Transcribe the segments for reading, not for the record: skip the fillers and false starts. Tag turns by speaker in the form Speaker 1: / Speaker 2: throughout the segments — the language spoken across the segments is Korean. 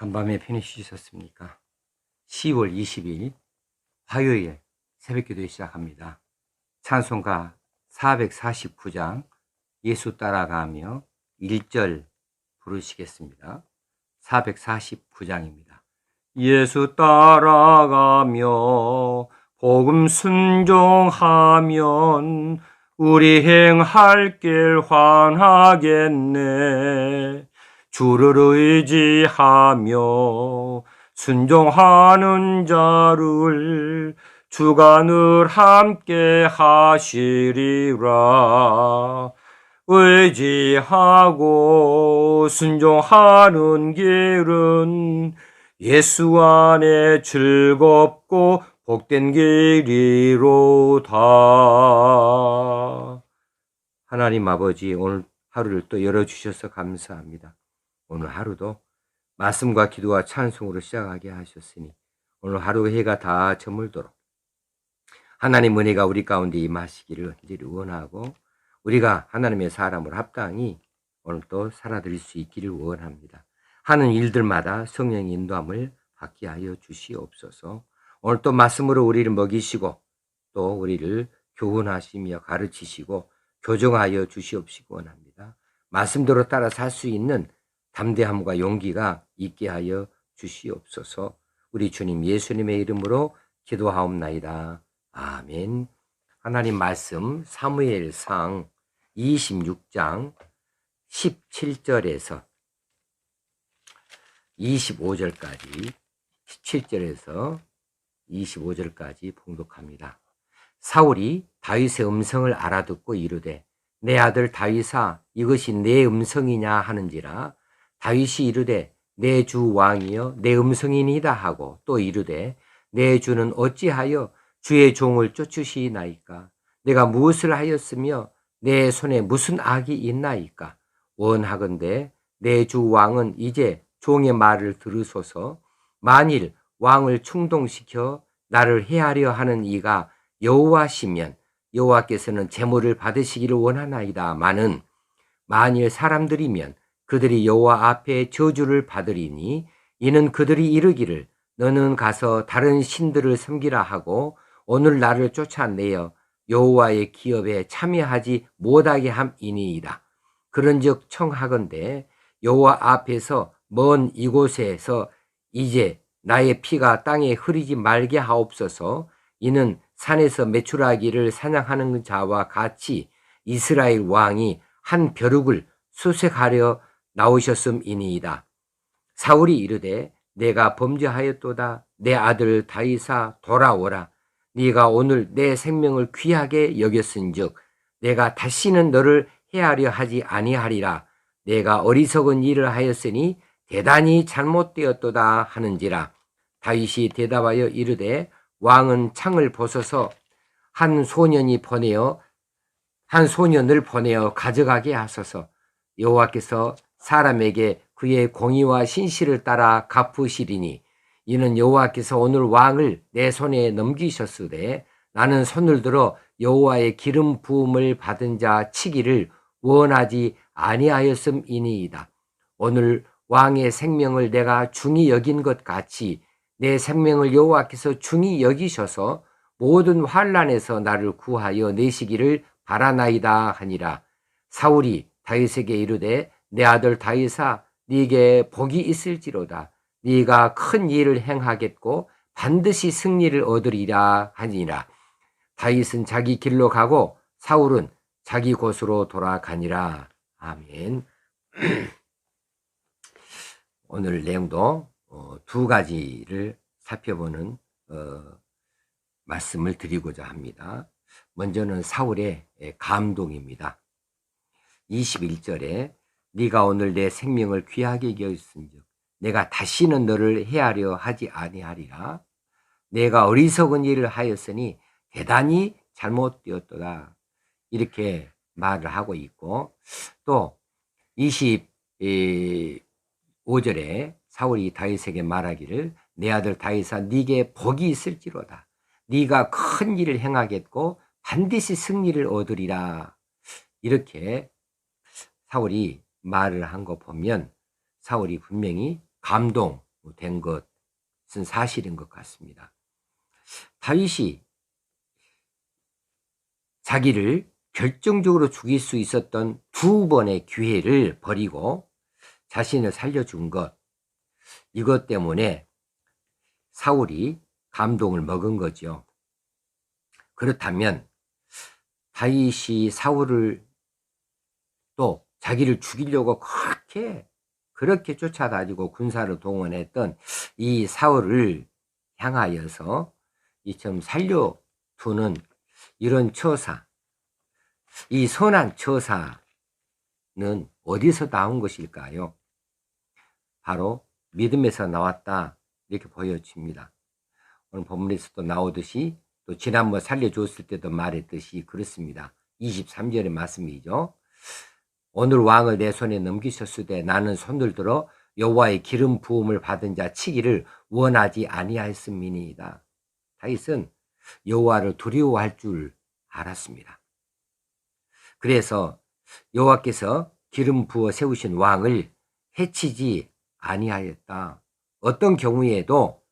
Speaker 1: 간밤에 편히 쉬셨습니까? 10월 20일 화요일 새벽기도에 시작합니다. 찬송가 449장 예수 따라가며 1절 부르시겠습니다. 449장입니다. 예수 따라가며 복음 순종하면 우리 행할 길 환하겠네. 주를 의지하며 순종하는 자를 주가 늘 함께 하시리라. 의지하고 순종하는 길은 예수 안에 즐겁고 복된 길이로다. 하나님 아버지, 오늘 하루를 또 열어주셔서 감사합니다. 오늘 하루도 말씀과 기도와 찬송으로 시작하게 하셨으니 오늘 하루 해가 다 저물도록 하나님 은혜가 우리 가운데 임하시기를 원하고, 우리가 하나님의 사람으로 합당히 오늘 또 살아드릴 수 있기를 원합니다. 하는 일들마다 성령의 인도함을 받게 하여 주시옵소서. 오늘 또 말씀으로 우리를 먹이시고 또 우리를 교훈하시며 가르치시고 교정하여 주시옵시기 원합니다. 말씀대로 따라 살 수 있는 담대함과 용기가 있게 하여 주시옵소서. 우리 주님 예수님의 이름으로 기도하옵나이다. 아멘. 하나님 말씀 사무엘상 26장 17절에서 25절까지 17절에서 25절까지 봉독합니다. 사울이 다윗의 음성을 알아듣고 이르되 내 아들 다윗아 이것이 내 음성이냐 하는지라. 다윗이 이르되 내 주 왕이여 내 음성이니이다 하고 또 이르되 내 주는 어찌하여 주의 종을 쫓으시나이까? 내가 무엇을 하였으며 내 손에 무슨 악이 있나이까? 원하건대 내 주 왕은 이제 종의 말을 들으소서. 만일 왕을 충동시켜 나를 해하려 하는 이가 여호와시면 여호와께서는 제물을 받으시기를 원하나이다. 마는 만일 사람들이면 그들이 여호와 앞에 저주를 받으리니 이는 그들이 이르기를 너는 가서 다른 신들을 섬기라 하고 오늘 나를 쫓아내어 여호와의 기업에 참여하지 못하게 함이니이다. 그런즉 청하건대 여호와 앞에서 먼 이곳에서 이제 나의 피가 땅에 흐리지 말게 하옵소서. 이는 산에서 메추라기를 사냥하는 자와 같이 이스라엘 왕이 한 벼룩을 수색하려 나오셨음이니이다. 사울이 이르되 내가 범죄하였도다. 내 아들 다윗아 돌아오라. 네가 오늘 내 생명을 귀하게 여겼은즉 내가 다시는 너를 해하려 하지 아니하리라. 내가 어리석은 일을 하였으니 대단히 잘못되었도다 하는지라. 다윗이 대답하여 이르되 왕은 창을 벗어서 한 소년을 보내어 가져가게 하소서. 여호와께서 사람에게 그의 공의와 신실을 따라 갚으시리니 이는 여호와께서 오늘 왕을 내 손에 넘기셨으되 나는 손을 들어 여호와의 기름 부음을 받은 자 치기를 원하지 아니하였음이니이다. 오늘 왕의 생명을 내가 중히 여긴 것 같이 내 생명을 여호와께서 중히 여기셔서 모든 환난에서 나를 구하여 내시기를 바라나이다 하니라. 사울이 다윗에게 이르되 내 아들 다윗아 네게 복이 있을지로다. 네가 큰 일을 행하겠고 반드시 승리를 얻으리라 하니라. 다윗은 자기 길로 가고 사울은 자기 곳으로 돌아가니라. 아멘. 오늘 내용도 두 가지를 살펴보는 말씀을 드리고자 합니다. 먼저는 사울의 감동입니다. 21절에 네가 오늘 내 생명을 귀하게 여겼은즉 내가 다시는 너를 해하려 하지 아니하리라. 내가 어리석은 일을 하였으니 대단히 잘못되었도다. 이렇게 말을 하고 있고, 또 25절에 사울이 다윗에게 말하기를 내 아들 다윗아 네게 복이 있을지로다. 네가 큰 일을 행하겠고 반드시 승리를 얻으리라. 이렇게 사울이 말을 한 거 보면 사울이 분명히 감동, 된 것은 사실인 것 같습니다. 다윗이 자기를 결정적으로 죽일 수 있었던 2번의 기회를 버리고 자신을 살려준 것, 이것 때문에 사울이 감동을 먹은 거죠. 그렇다면 다윗이 사울을 또 자기를 죽이려고 그렇게 쫓아다니고 군사를 동원했던 이 사울을 향하여서 이처럼 살려두는 이런 처사, 이 선한 처사는 어디서 나온 것일까요? 바로 믿음에서 나왔다, 이렇게 보여집니다. 오늘 본문에서도 나오듯이 또 지난번 살려줬을 때도 말했듯이 그렇습니다. 23절의 말씀이죠. 오늘 왕을 내 손에 넘기셨으되 나는 손을 들어 여호와의 기름 부음을 받은 자 치기를 원하지 아니하였음이니이다. 다윗은 여호와를 두려워할 줄 알았습니다. 그래서 여호와께서 기름 부어 세우신 왕을 해치지 아니하였다. 어떤 경우에도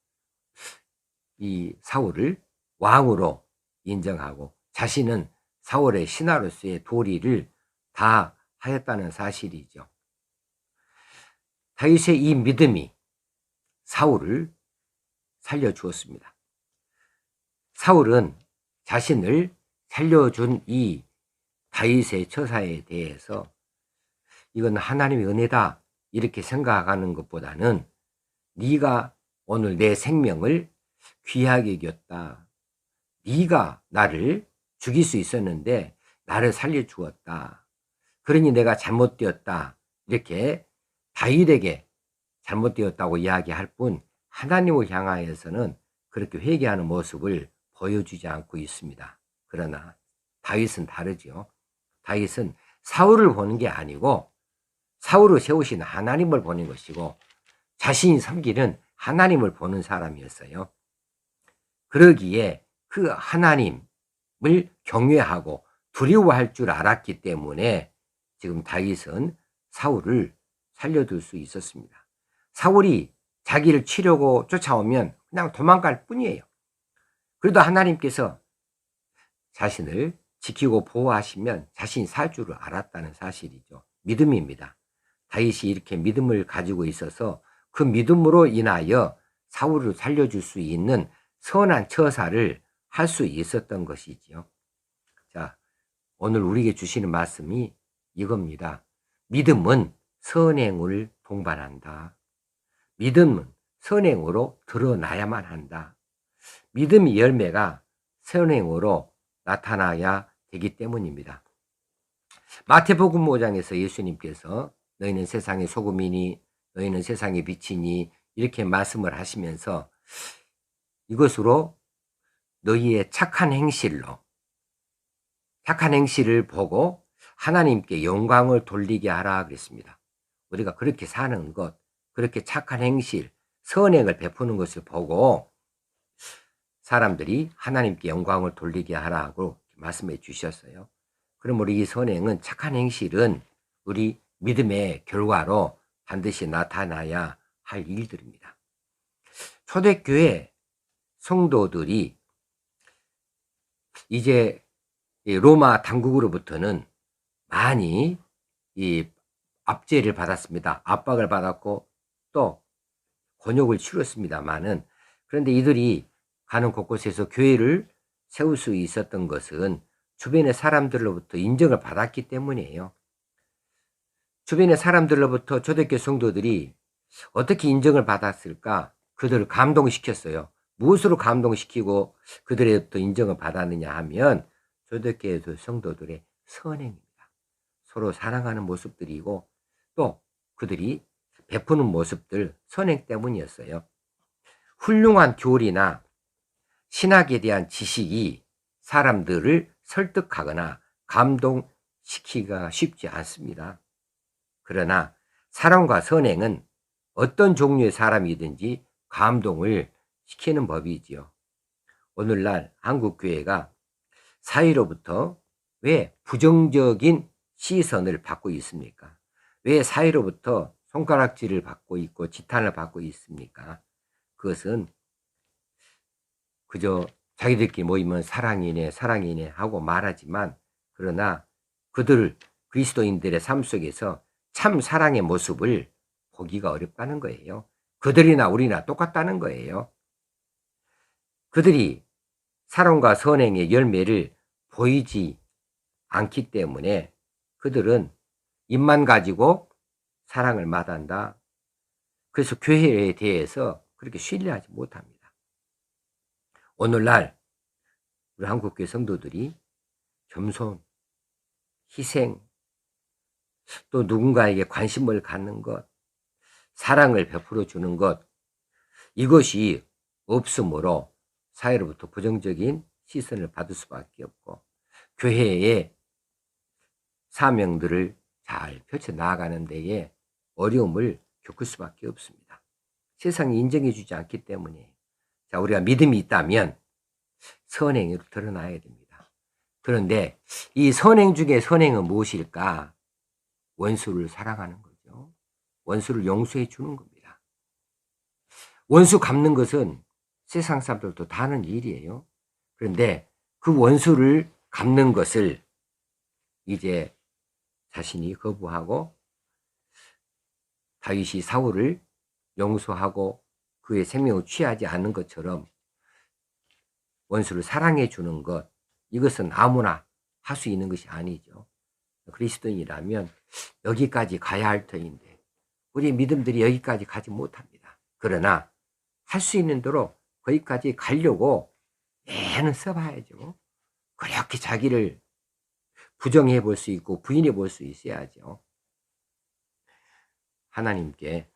Speaker 1: 이 사울을 왕으로 인정하고 자신은 사울의 신하로서의 도리를 다 하였다는 사실이죠. 다윗의 이 믿음이 사울을 살려주었습니다. 사울은 자신을 살려준 이 다윗의 처사에 대해서 이건 하나님의 은혜다, 이렇게 생각하는 것보다는 네가 오늘 내 생명을 귀하게 여겼다. 네가 나를 죽일 수 있었는데 나를 살려주었다. 그러니 내가 잘못되었다. 이렇게 다윗에게 잘못되었다고 이야기할 뿐 하나님을 향하여서는 그렇게 회개하는 모습을 보여주지 않고 있습니다. 그러나 다윗은 다르죠. 다윗은 사울을 보는 게 아니고 사울을 세우신 하나님을 보는 것이고 자신이 섬기는 하나님을 보는 사람이었어요. 그러기에 그 하나님을 경외하고 두려워할 줄 알았기 때문에 지금 다윗은 사울을 살려둘 수 있었습니다. 사울이 자기를 치려고 쫓아오면 그냥 도망갈 뿐이에요. 그래도 하나님께서 자신을 지키고 보호하시면 자신이 살 줄을 알았다는 사실이죠. 믿음입니다. 다윗이 이렇게 믿음을 가지고 있어서 그 믿음으로 인하여 사울을 살려줄 수 있는 선한 처사를 할 수 있었던 것이지요. 자, 오늘 우리에게 주시는 말씀이 이겁니다. 믿음은 선행을 동반한다. 믿음은 선행으로 드러나야만 한다. 믿음의 열매가 선행으로 나타나야 되기 때문입니다. 마태복음 5장에서 예수님께서 너희는 세상의 소금이니 너희는 세상의 빛이니 이렇게 말씀을 하시면서 이것으로 너희의 착한 행실을 보고 하나님께 영광을 돌리게 하라 그랬습니다. 우리가 그렇게 사는 것, 그렇게 착한 행실, 선행을 베푸는 것을 보고 사람들이 하나님께 영광을 돌리게 하라고 말씀해 주셨어요. 그럼 우리 이 선행은, 착한 행실은 우리 믿음의 결과로 반드시 나타나야 할 일들입니다. 초대교회 성도들이 이제 로마 당국으로부터는 많이 이 압제를 받았습니다. 압박을 받았고 또 곤욕을 치렀습니다만은, 그런데 이들이 가는 곳곳에서 교회를 세울 수 있었던 것은 주변의 사람들로부터 인정을 받았기 때문이에요. 주변의 사람들로부터 초대교회 성도들이 어떻게 인정을 받았을까? 그들을 감동시켰어요. 무엇으로 감동시키고 그들로부터 인정을 받았느냐 하면 초대교회 성도들의 선행입니다. 서로 사랑하는 모습들이고 또 그들이 베푸는 모습들, 선행 때문이었어요. 훌륭한 교리나 신학에 대한 지식이 사람들을 설득하거나 감동시키기가 쉽지 않습니다. 그러나 사랑과 선행은 어떤 종류의 사람이든지 감동을 시키는 법이지요. 오늘날 한국교회가 사회로부터 왜 부정적인 시선을 받고 있습니까? 왜 사회로부터 손가락질을 받고 있고 지탄을 받고 있습니까? 그것은 그저 자기들끼리 모이면 사랑이네 사랑이네 하고 말하지만, 그러나 그들 그리스도인들의 삶 속에서 참 사랑의 모습을 보기가 어렵다는 거예요. 그들이나 우리나 똑같다는 거예요. 그들이 사랑과 선행의 열매를 보이지 않기 때문에 그들은 입만 가지고 사랑을 말한다. 그래서 교회에 대해서 그렇게 신뢰하지 못합니다. 오늘날 우리 한국교회 성도들이 겸손, 희생, 또 누군가에게 관심을 갖는 것, 사랑을 베풀어 주는 것, 이것이 없으므로 사회로부터 부정적인 시선을 받을 수밖에 없고, 교회의 사명들을 잘 펼쳐 나아가는 데에 어려움을 겪을 수밖에 없습니다. 세상이 인정해 주지 않기 때문에. 자, 우리가 믿음이 있다면 선행으로 드러나야 됩니다. 그런데 이 선행 중에 선행은 무엇일까? 원수를 사랑하는 거죠. 원수를 용서해 주는 겁니다. 원수 갚는 것은 세상 사람들도 다 하는 일이에요. 그런데 그 원수를 갚는 것을 이제 자신이 거부하고 다윗이 사울을 용서하고 그의 생명을 취하지 않는 것처럼 원수를 사랑해 주는 것, 이것은 아무나 할 수 있는 것이 아니죠. 그리스도인이라면 여기까지 가야 할 터인데 우리 믿음들이 여기까지 가지 못합니다. 그러나 할 수 있는 대로 거기까지 가려고 애는 써봐야죠. 그렇게 자기를 부정해 볼 수 있고 부인해 볼 수 있어야죠. 하나님께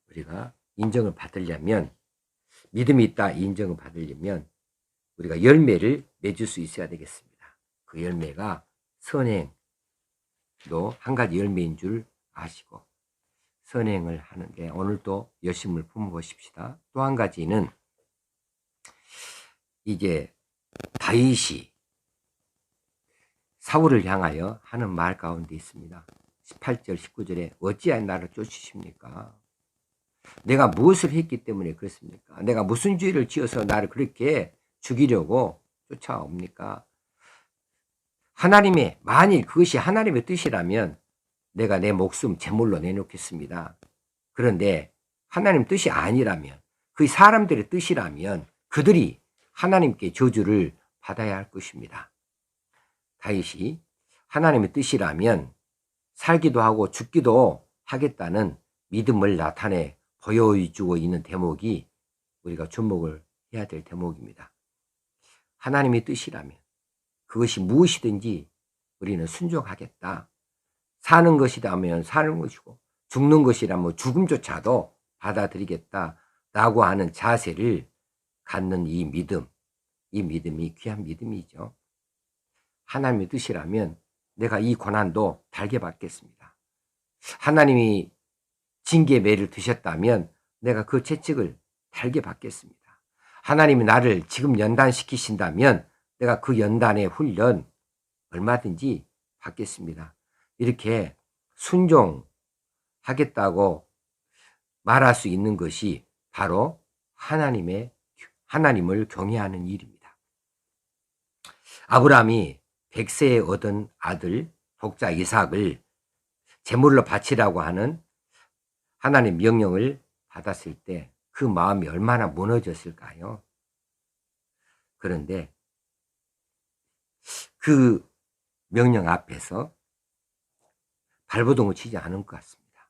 Speaker 1: 우리가 인정을 받으려면, 믿음이 있다 인정을 받으려면 우리가 열매를 맺을 수 있어야 되겠습니다. 그 열매가 선행도 한 가지 열매인 줄 아시고 선행을 하는데 오늘도 열심을 품어보십시다. 또 한 가지는 이제 다윗이 사울을 향하여 하는 말 가운데 있습니다. 18절 19절에 어찌하여 나를 쫓으십니까? 내가 무엇을 했기 때문에 그렇습니까? 내가 무슨 죄를 지어서 나를 그렇게 죽이려고 쫓아옵니까? 하나님의, 만일 그것이 하나님의 뜻이라면 내가 내 목숨 제물로 내놓겠습니다. 그런데 하나님 뜻이 아니라면, 그 사람들의 뜻이라면 그들이 하나님께 저주를 받아야 할 것입니다. 다윗이 하나님의 뜻이라면 살기도 하고 죽기도 하겠다는 믿음을 나타내 보여주고 있는 대목이 우리가 주목을 해야 될 대목입니다. 하나님의 뜻이라면 그것이 무엇이든지 우리는 순종하겠다. 사는 것이라면 사는 것이고 죽는 것이라면 죽음조차도 받아들이겠다라고 하는 자세를 갖는 이 믿음이 귀한 믿음이죠. 하나님의 뜻이라면 내가 이 고난도 달게 받겠습니다. 하나님이 징계 매를 드셨다면 내가 그 채찍을 달게 받겠습니다. 하나님이 나를 지금 연단시키신다면 내가 그 연단의 훈련 얼마든지 받겠습니다. 이렇게 순종하겠다고 말할 수 있는 것이 바로 하나님을 경외하는 일입니다. 아브라함이 100세에 얻은 아들 독자 이삭을 제물로 바치라고 하는 하나님 명령을 받았을 때 그 마음이 얼마나 무너졌을까요? 그런데 그 명령 앞에서 발버둥을 치지 않은 것 같습니다.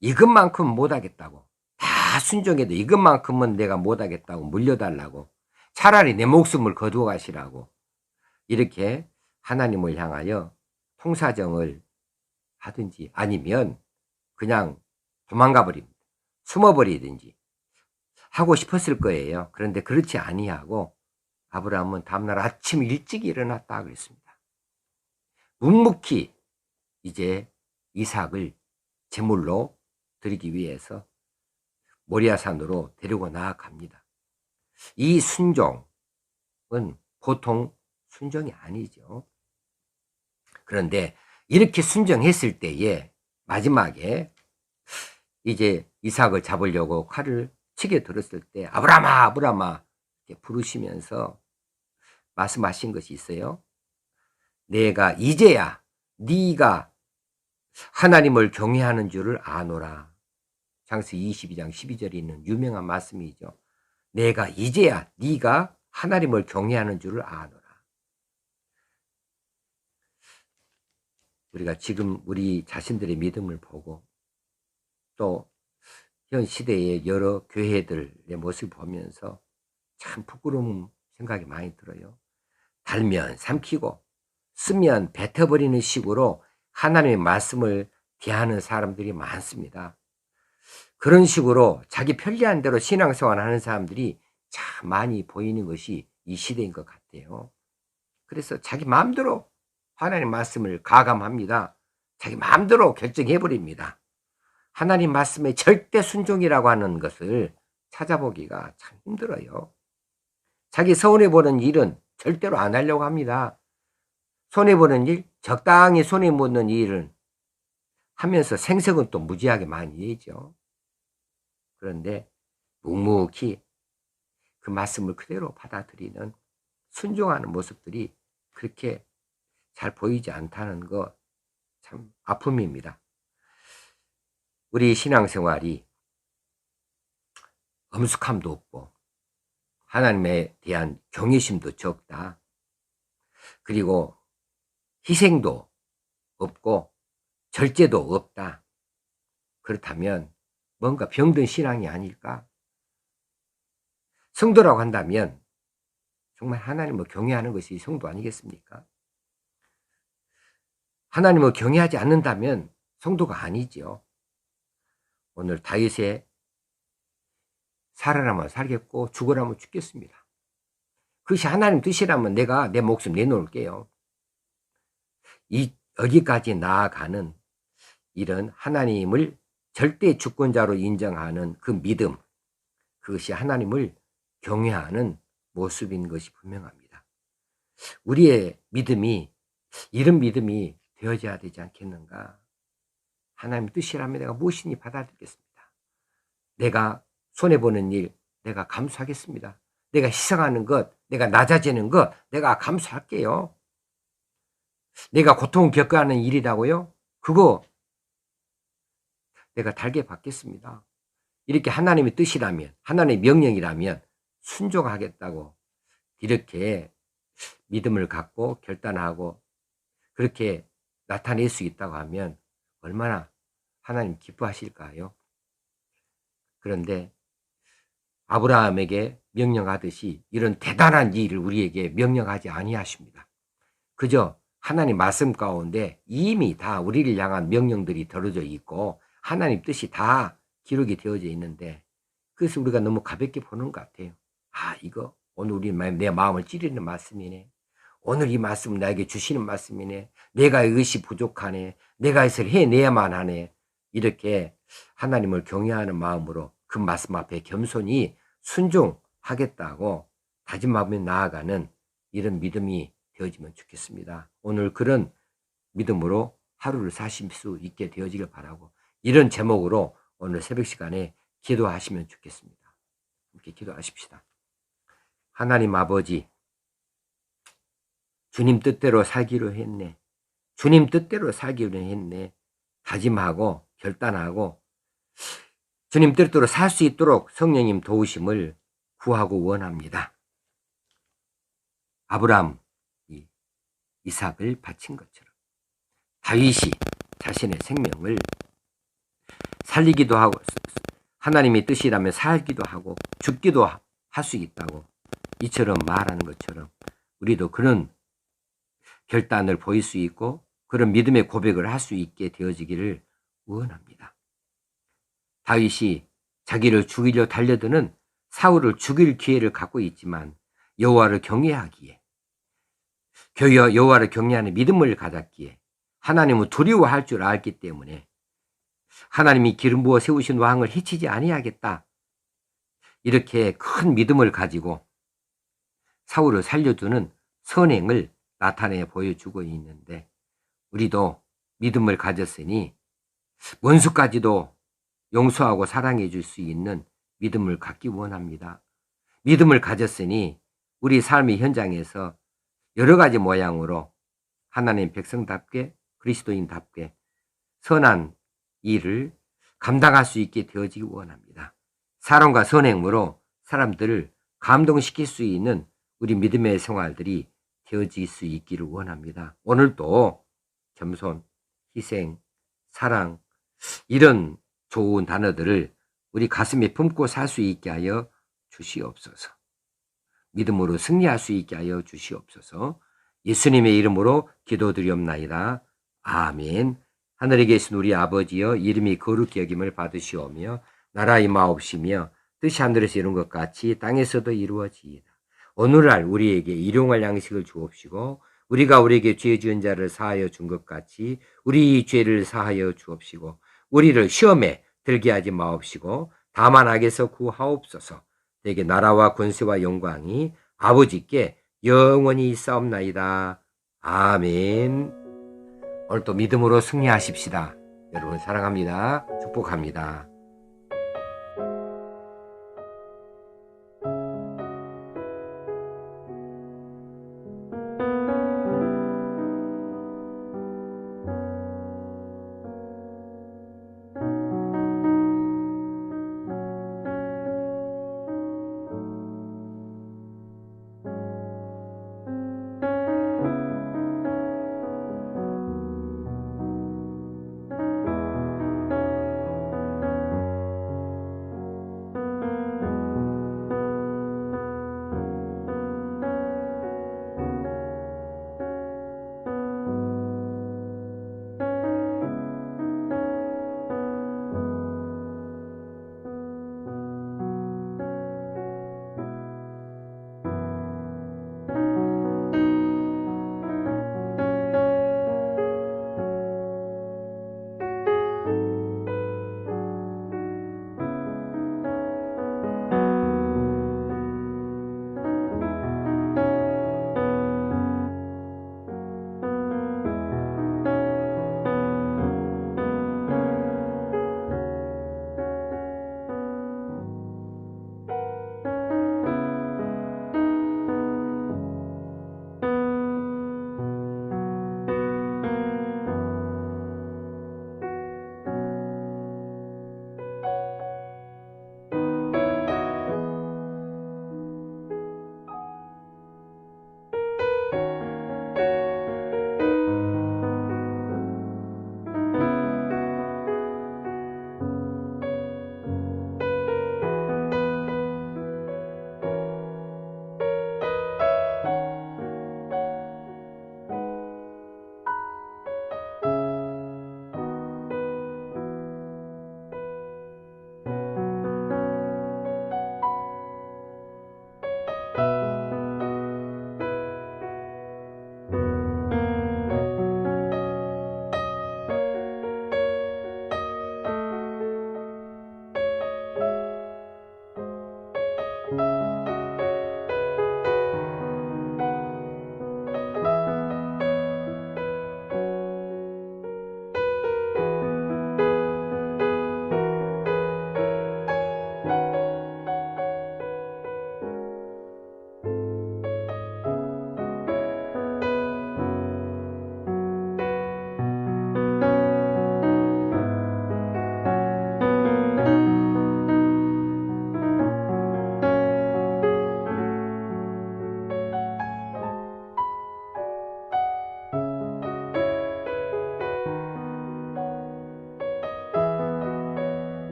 Speaker 1: 이것만큼은 못하겠다고, 다 순종해도 이것만큼은 내가 못하겠다고 물려달라고, 차라리 내 목숨을 거두어 가시라고 이렇게 하나님을 향하여 통사정을 하든지 아니면 그냥 도망가 버립니다. 숨어버리든지 하고 싶었을 거예요. 그런데 그렇지 아니하고 아브라함은 다음날 아침 일찍 일어났다 그랬습니다. 묵묵히 이제 이삭을 제물로 드리기 위해서 모리아산으로 데리고 나아갑니다. 이 순종은 보통 순종이 아니죠. 그런데 이렇게 순종했을 때에 마지막에 이제 이삭을 잡으려고 칼을 치게 들었을 때 아브라마 아브라마 이렇게 부르시면서 말씀하신 것이 있어요. 내가 이제야 네가 하나님을 경외하는 줄을 아노라. 창세기 22장 12절에 있는 유명한 말씀이죠. 내가 이제야 네가 하나님을 경외하는 줄을 아노라. 우리가 지금 우리 자신들의 믿음을 보고 또 현 시대의 여러 교회들의 모습을 보면서 참 부끄러운 생각이 많이 들어요. 달면 삼키고 쓰면 뱉어버리는 식으로 하나님의 말씀을 대하는 사람들이 많습니다. 그런 식으로 자기 편리한 대로 신앙생활 하는 사람들이 참 많이 보이는 것이 이 시대인 것 같아요. 그래서 자기 마음대로 하나님 말씀을 가감합니다. 자기 마음대로 결정해버립니다. 하나님 말씀에 절대 순종이라고 하는 것을 찾아보기가 참 힘들어요. 자기 손해보는 일은 절대로 안 하려고 합니다. 손해보는 일, 적당히 손해보는 일은 하면서 생색은 또 무지하게 많이 내죠. 그런데 묵묵히 그 말씀을 그대로 받아들이는 순종하는 모습들이 그렇게 잘 보이지 않다는 거 참 아픔입니다. 우리 신앙생활이 엄숙함도 없고 하나님에 대한 경외심도 적다. 그리고 희생도 없고 절제도 없다. 그렇다면 뭔가 병든 신앙이 아닐까? 성도라고 한다면 정말 하나님을 경외하는 것이 성도 아니겠습니까? 하나님을 경외하지 않는다면 성도가 아니지요. 오늘 다윗의 살아라면 살겠고 죽으라면 죽겠습니다. 그것이 하나님 뜻이라면 내가 내 목숨 내놓을게요. 여기까지 나아가는 이런 하나님을 절대 주권자로 인정하는 그 믿음, 그것이 하나님을 경외하는 모습인 것이 분명합니다. 우리의 믿음이 이런 믿음이 되어져야 되지 않겠는가? 하나님 뜻이라면 내가 무엇이니 받아들이겠습니다. 내가 손해보는 일 내가 감수하겠습니다. 내가 희생하는 것, 내가 낮아지는 것 내가 감수할게요. 내가 고통을 겪어야 하는 일이라고요? 그거 내가 달게 받겠습니다. 이렇게 하나님의 뜻이라면, 하나님의 명령이라면 순종하겠다고 이렇게 믿음을 갖고 결단하고 그렇게 나타낼 수 있다고 하면 얼마나 하나님 기뻐하실까요? 그런데 아브라함에게 명령하듯이 이런 대단한 일을 우리에게 명령하지 아니하십니다. 그저 하나님 말씀 가운데 이미 다 우리를 향한 명령들이 들어져 있고 하나님 뜻이 다 기록이 되어져 있는데 그래서 우리가 너무 가볍게 보는 것 같아요. 아, 이거 오늘 내 마음을 찌르는 말씀이네. 오늘 이 말씀은 나에게 주시는 말씀이네. 내가 이것이 부족하네. 내가 이것을 해내야만 하네. 이렇게 하나님을 경외하는 마음으로 그 말씀 앞에 겸손히 순종하겠다고 다짐하며 나아가는 이런 믿음이 되어지면 좋겠습니다. 오늘 그런 믿음으로 하루를 사실 수 있게 되어지길 바라고 이런 제목으로 오늘 새벽 시간에 기도하시면 좋겠습니다. 함께 기도하십시다. 하나님 아버지, 주님 뜻대로 살기로 했네. 주님 뜻대로 살기로 했네. 다짐하고 결단하고 주님 뜻대로 살 수 있도록 성령님 도우심을 구하고 원합니다. 아브라함, 이삭을 바친 것처럼 다윗이 자신의 생명을 살리기도 하고 하나님의 뜻이라면 살기도 하고 죽기도 할 수 있다고 이처럼 말하는 것처럼 우리도 그런 결단을 보일 수 있고 그런 믿음의 고백을 할 수 있게 되어지기를 원합니다. 다윗이 자기를 죽이려 달려드는 사울을 죽일 기회를 갖고 있지만 여호와를 경외하기에 여호와를 경외하는 믿음을 가졌기에 하나님을 두려워할 줄 알기 때문에 하나님이 기름 부어 세우신 왕을 해치지 아니하겠다. 이렇게 큰 믿음을 가지고 사울을 살려주는 선행을 나타내 보여주고 있는데 우리도 믿음을 가졌으니 원수까지도 용서하고 사랑해 줄 수 있는 믿음을 갖기 원합니다. 믿음을 가졌으니 우리 삶의 현장에서 여러 가지 모양으로 하나님 백성답게 그리스도인답게 선한 일을 감당할 수 있게 되어지기 원합니다. 사랑과 선행으로 사람들을 감동시킬 수 있는 우리 믿음의 생활들이 되어질 수 있기를 원합니다. 오늘도 겸손, 희생, 사랑 이런 좋은 단어들을 우리 가슴에 품고 살 수 있게 하여 주시옵소서. 믿음으로 승리할 수 있게 하여 주시옵소서. 예수님의 이름으로 기도드리옵나이다. 아멘. 하늘에 계신 우리 아버지여, 이름이 거룩히 여김을 받으시오며 나라 임하옵시며 뜻이 하늘에서 이룬 것 같이 땅에서도 이루어지이다. 오늘날 우리에게 일용할 양식을 주옵시고 우리가 우리에게 죄 지은 자를 사하여 준 것 같이 우리 죄를 사하여 주옵시고 우리를 시험에 들게 하지 마옵시고 다만 악에서 구하옵소서. 내게 나라와 권세와 영광이 아버지께 영원히 있사옵나이다. 아멘. 오늘 또 믿음으로 승리하십시다. 여러분 사랑합니다. 축복합니다.